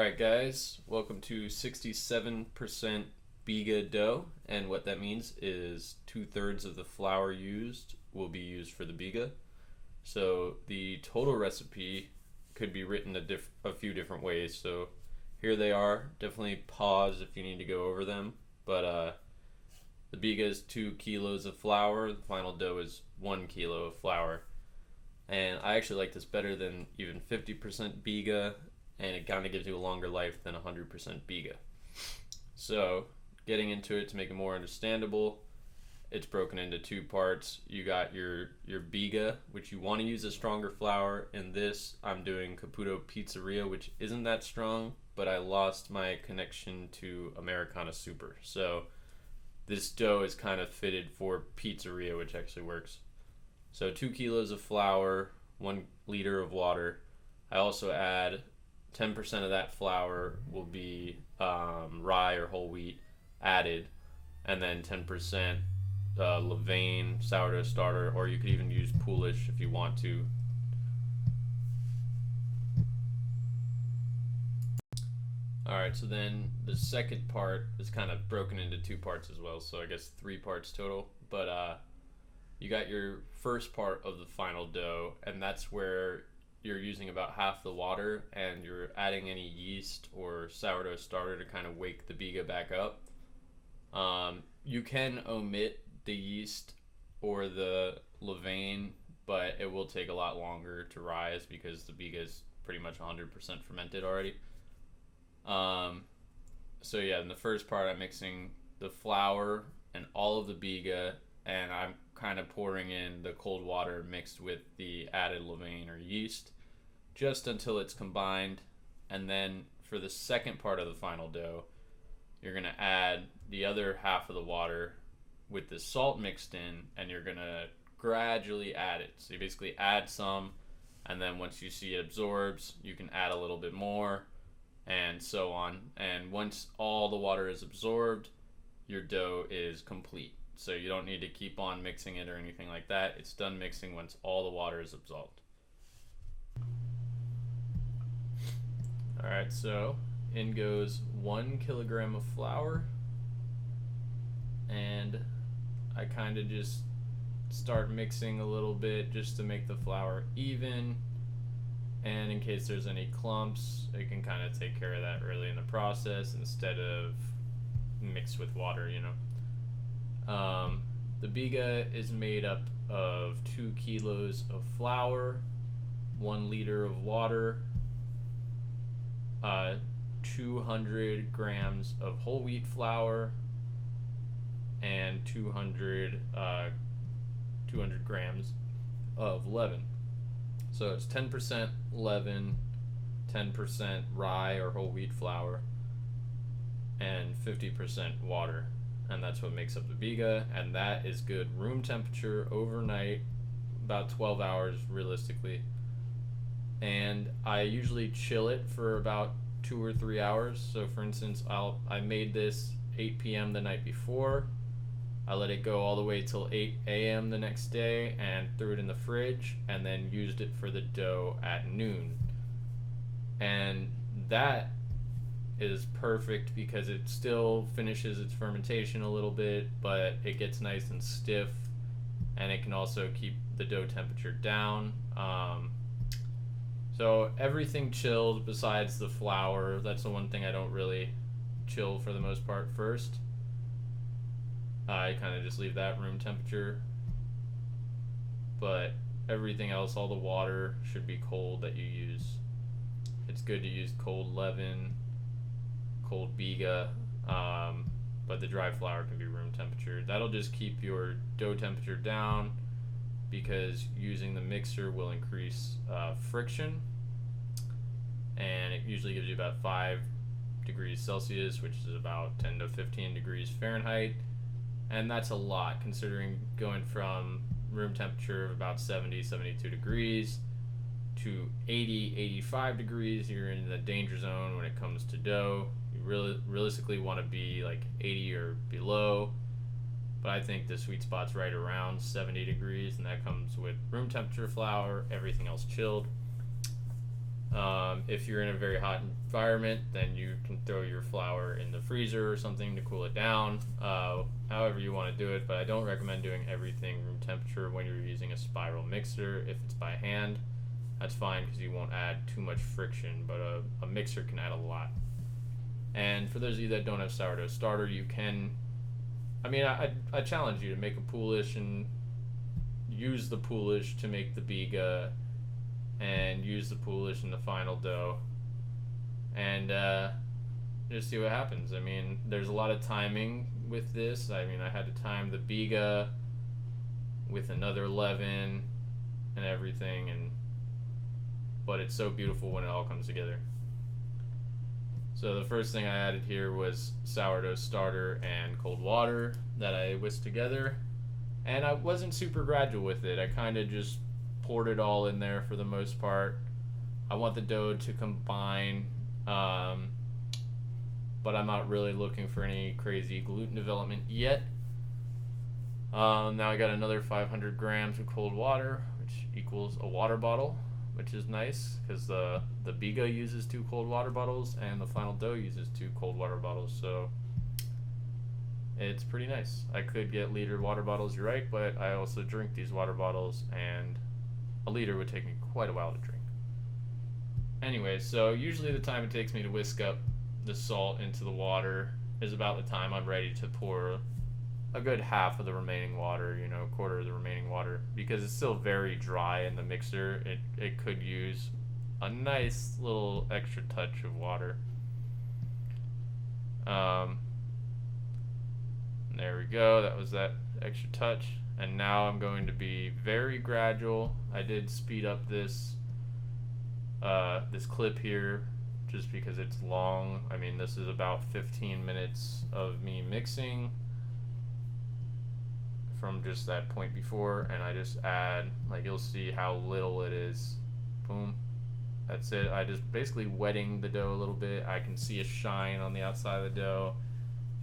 Alright guys, welcome to 67% BIGA dough, and what that means is 2/3 of the flour used will be used for the BIGA. So the total recipe could be written a few different ways, so here they are. Definitely pause if you need to go over them, but the BIGA is 2 kilos of flour, the final dough is 1 kilo of flour. And I actually like this better than even 50% BIGA, and it kind of gives you a longer life than 100% BIGA. So getting into it to make it more understandable, it's broken into 2 parts. You got your BIGA, which you want to use a stronger flour. In this, I'm doing Caputo Pizzeria, which isn't that strong, but I lost my connection to Americana Super. So this dough is kind of fitted for pizzeria, which actually works. So 2 kilos of flour, 1 liter of water. I also add 10% of that flour will be rye or whole wheat added, and then 10% levain, sourdough starter, or you could even use poolish if you want to. Alright, so then the second part is kind of broken into 2 parts as well, so I guess 3 parts total. But you got your first part of the final dough, and that's where you're using about half the water, and you're adding any yeast or sourdough starter to kind of wake the BIGA back up. You can omit the yeast or the levain, but it will take a lot longer to rise because the BIGA is pretty much 100% fermented already. So yeah, in the first part I'm mixing the flour and all of the BIGA, and I'm kind of pouring in the cold water mixed with the added levain or yeast just until it's combined. And then for the second part of the final dough, you're going to add the other half of the water with the salt mixed in, and you're going to gradually add it. So you basically add some, and then once you see it absorbs, you can add a little bit more, and so on. And once all the water is absorbed, your dough is complete. So you don't need to keep on mixing it or anything like that. It's done mixing once all the water is absorbed. Alright, so in goes 1 kilogram of flour, and I kind of just start mixing a little bit just to make the flour even, and in case there's any clumps, it can kind of take care of that early in the process instead of mixed with water, you know. The BIGA is made up of 2 kilos of flour, 1 liter of water, 200 grams of whole wheat flour, and 200 grams of leaven. So it's 10% leaven, 10% rye or whole wheat flour, and 50% water. And that's what makes up the BIGA, and that is good room temperature overnight, about 12 hours realistically. And I usually chill it for about 2 or 3 hours. So for instance, I made this 8 p.m. the night before. I let it go all the way till 8 a.m. the next day and threw it in the fridge, and then used it for the dough at noon. And that is perfect because it still finishes its fermentation a little bit, but it gets nice and stiff, and it can also keep the dough temperature down. So everything chilled besides the flour. That's the one thing I don't really chill for the most part first. I kind of just leave that room temperature, but everything else, all the water should be cold that you use. It's good to use cold leaven, cold BIGA, but the dry flour can be room temperature. That'll just keep your dough temperature down, because using the mixer will increase friction, and it usually gives you about 5 degrees Celsius, which is about 10 to 15 degrees Fahrenheit, and that's a lot considering going from room temperature of about 70-72 degrees to 80-85 degrees. You're in the danger zone when it comes to dough. You really realistically want to be like 80 or below, but I think the sweet spot's right around 70 degrees, and that comes with room temperature flour, everything else chilled. If you're in a very hot environment, then you can throw your flour in the freezer or something to cool it down, however you want to do it. But I don't recommend doing everything room temperature when you're using a spiral mixer. If it's by hand, that's fine because you won't add too much friction, but a mixer can add a lot. And for those of you that don't have sourdough starter, you can, I challenge you to make a poolish and use the poolish to make the BIGA, and use the poolish in the final dough, and just see what happens. There's a lot of timing with this. I had to time the BIGA with another levain and everything, but it's so beautiful when it all comes together. So the first thing I added here was sourdough starter and cold water that I whisked together, and I wasn't super gradual with it. I kind of just poured it all in there for the most part. I want the dough to combine, but I'm not really looking for any crazy gluten development yet. Now I got another 500 grams of cold water, which equals a water bottle, which is nice because the BIGA uses 2 cold water bottles and the final dough uses 2 cold water bottles, so it's pretty nice. I could get liter water bottles, you're right, but I also drink these water bottles, and a liter would take me quite a while to drink. Anyway, so usually the time it takes me to whisk up the salt into the water is about the time I'm ready to pour a good half of the remaining water, a quarter of the remaining water, because it's still very dry in the mixer. It could use a nice little extra touch of water. There we go, that was that extra touch. And now I'm going to be very gradual. I did speed up this clip here just because it's long. This is about 15 minutes of me mixing from just that point before, and I just add, you'll see how little it is. Boom. That's it. I just basically wetting the dough a little bit. I can see a shine on the outside of the dough,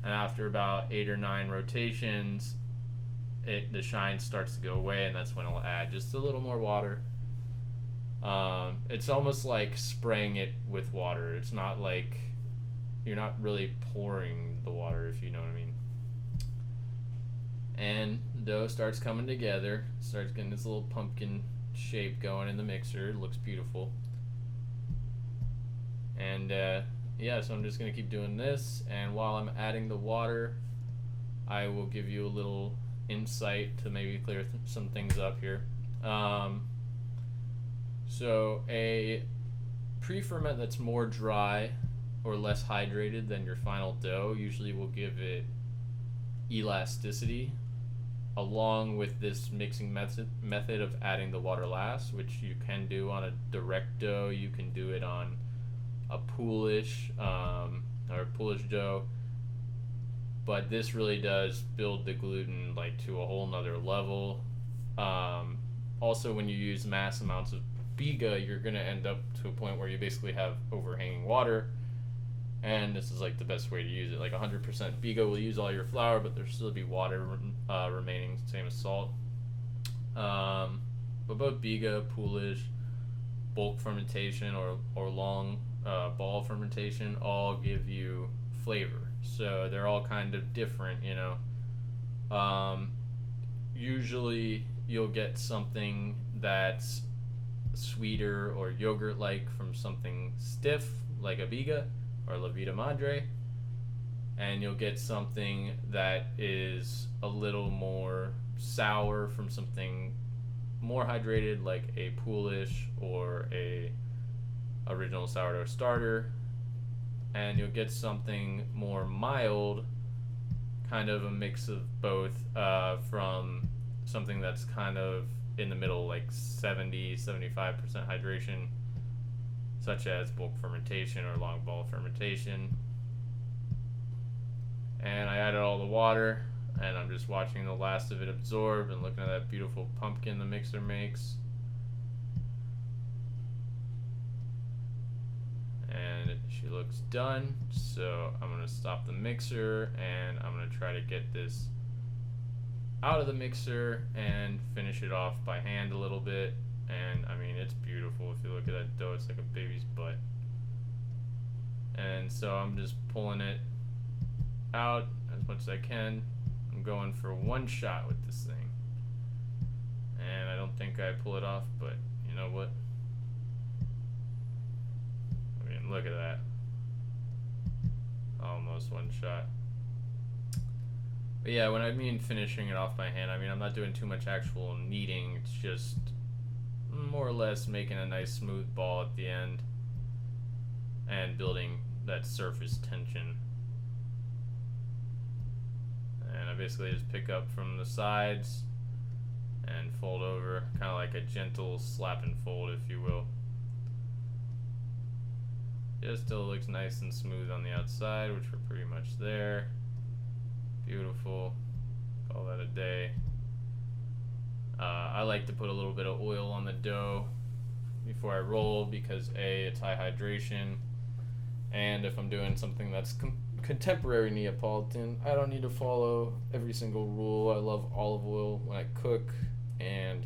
and after about 8 or 9 rotations, the shine starts to go away, and that's when I'll add just a little more water. It's almost like spraying it with water. It's not like you're not really pouring the water, if you know what I mean. And the dough starts coming together, starts getting this little pumpkin shape going in the mixer. It looks beautiful. And yeah, so I'm just going to keep doing this, and while I'm adding the water, I will give you a little insight to maybe clear some things up here. So a pre-ferment that's more dry or less hydrated than your final dough usually will give it elasticity, along with this mixing method of adding the water last, which you can do on a direct dough. You can do it on a poolish or poolish dough, but this really does build the gluten to a whole nother level. Also, when you use mass amounts of BIGA, you're going to end up to a point where you basically have overhanging water, and this is the best way to use it. 100% BIGA will use all your flour, but there'll still be water remaining, same as salt. But both BIGA, poolish, bulk fermentation, or long ball fermentation all give you flavor, so they're all kind of different, Usually you'll get something that's sweeter or yogurt-like from something stiff like a BIGA or La Vida Madre, and you'll get something that is a little more sour from something more hydrated like a poolish or a original sourdough starter, and you'll get something more mild, kind of a mix of both, from something that's kind of in the middle, 70-75% hydration, such as bulk fermentation or long ball fermentation. And I added all the water, and I'm just watching the last of it absorb and looking at that beautiful pumpkin the mixer makes. And she looks done, so I'm going to stop the mixer, and I'm going to try to get this out of the mixer and finish it off by hand a little bit. and I mean, it's beautiful. If you look at that dough, it's like a baby's butt. And so I'm just pulling it out as much as I can. I'm going for one shot with this thing, and I don't think I pull it off, but you know what? I mean, look at that. Almost one shot. But yeah, when I mean finishing it off by hand, I mean I'm not doing too much actual kneading. It's just more or less making a nice smooth ball at the end and building that surface tension. And I basically just pick up from the sides and fold over, kind of like a gentle slap and fold, if you will. Just still looks nice and smooth on the outside, which we're pretty much there. Beautiful. Call that a day. I like to put a little bit of oil on the dough before I roll because A, it's high hydration, and if I'm doing something that's contemporary Neapolitan, I don't need to follow every single rule. I love olive oil when I cook, and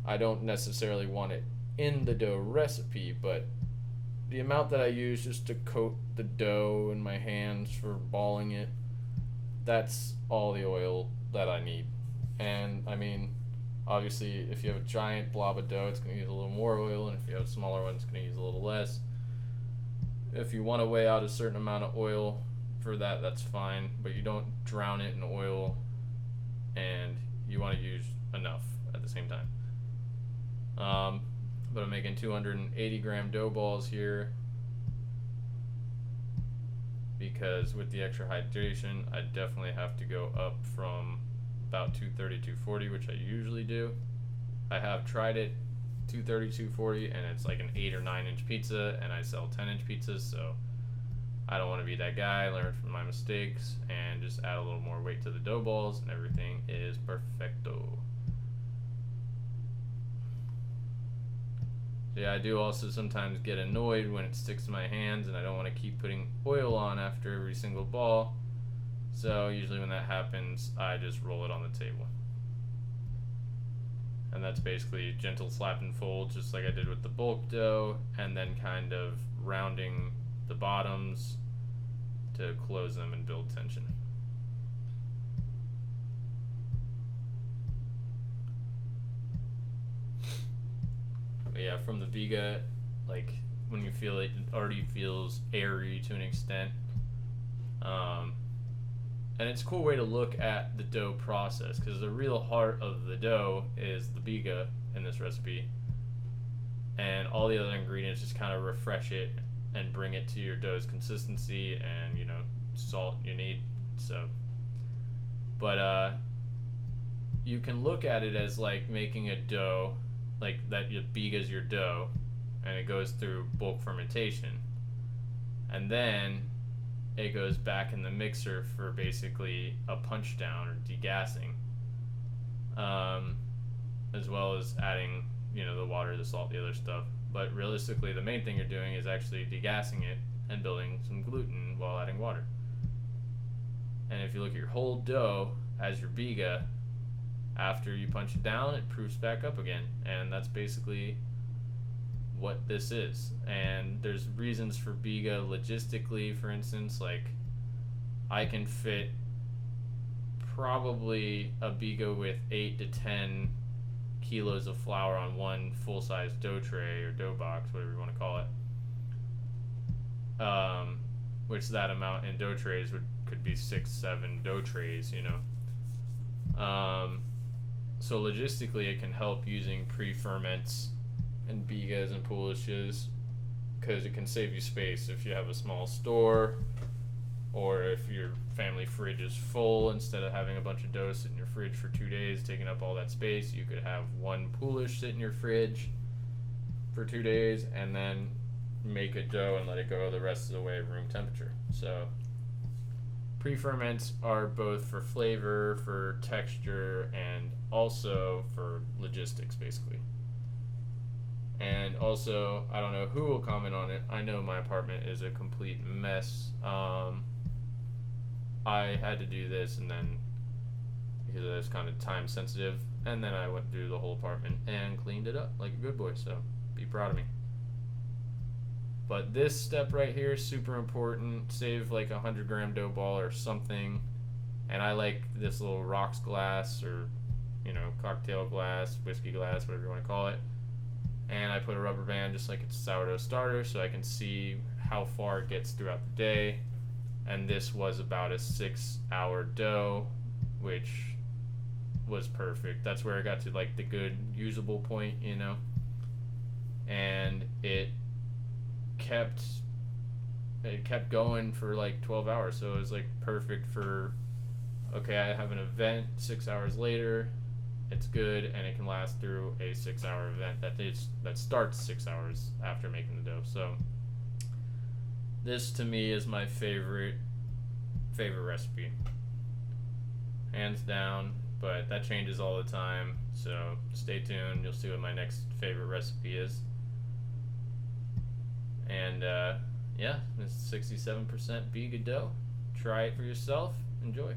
I don't necessarily want it in the dough recipe, but the amount that I use just to coat the dough in my hands for balling it, that's all the oil that I need. And I mean, obviously, if you have a giant blob of dough, it's going to use a little more oil, and if you have a smaller one, it's going to use a little less. If you want to weigh out a certain amount of oil for that, that's fine, but you don't drown it in oil, and you want to use enough at the same time. But I'm making 280 gram dough balls here because with the extra hydration, I definitely have to go up from about 230, 240, which I usually do. I have tried it 230, 240, and it's like an 8 or 9 inch pizza, and I sell 10-inch pizzas, so I don't want to be that guy. Learn from my mistakes and just add a little more weight to the dough balls, and everything is perfecto. Yeah, I do also sometimes get annoyed when it sticks to my hands and I don't want to keep putting oil on after every single ball. So usually when that happens, I just roll it on the table. And that's basically gentle slap and fold, just like I did with the bulk dough, and then kind of rounding the bottoms to close them and build tension. Yeah, from the BIGA, like when you feel it already feels airy to an extent. And it's a cool way to look at the dough process because the real heart of the dough is the BIGA in this recipe. And all the other ingredients just kind of refresh it and bring it to your dough's consistency and, you know, salt you need. So, but you can look at it as like making a dough, like that your BIGA's your dough, and it goes through bulk fermentation, and then it goes back in the mixer for basically a punch down or degassing, as well as adding, you know, the water, the salt, the other stuff. But realistically, the main thing you're doing is actually degassing it and building some gluten while adding water. And if you look at your whole dough as your BIGA, after you punch it down, it proofs back up again, and that's basically what this is. And there's reasons for BIGA logistically. For instance, like I can fit probably a BIGA with 8 to 10 kilos of flour on one full-size dough tray or dough box, whatever you want to call it. Which that amount in dough trays could be 6-7 dough trays, you know. So logistically, it can help using pre-ferments and BIGAs and poolishes because it can save you space if you have a small store, or if your family fridge is full. Instead of having a bunch of dough sit in your fridge for 2 days taking up all that space, you could have one poolish sit in your fridge for 2 days and then make a dough and let it go the rest of the way room temperature. So pre-ferments are both for flavor, for texture, and also for logistics, basically. And also, I don't know who will comment on it. I know my apartment is a complete mess. I had to do this, and then because it was kind of time sensitive, and then I went through the whole apartment and cleaned it up like a good boy, so be proud of me. But this step right here is super important. Save like 100-gram dough ball or something. And I like this little rocks glass, or cocktail glass, whiskey glass, whatever you want to call it. And I put a rubber band just like it's a sourdough starter, so I can see how far it gets throughout the day. And this was about a 6-hour dough, which was perfect. That's where I got to like the good usable point, and it kept going for like 12 hours, so it was like perfect for, okay, I have an event 6 hours later, it's good, and it can last through a 6-hour event that starts 6 hours after making the dough. So this to me is my favorite recipe, hands down, but that changes all the time, so stay tuned. You'll see what my next favorite recipe is. And yeah, it's 67% BIGA dough. Try it for yourself. Enjoy.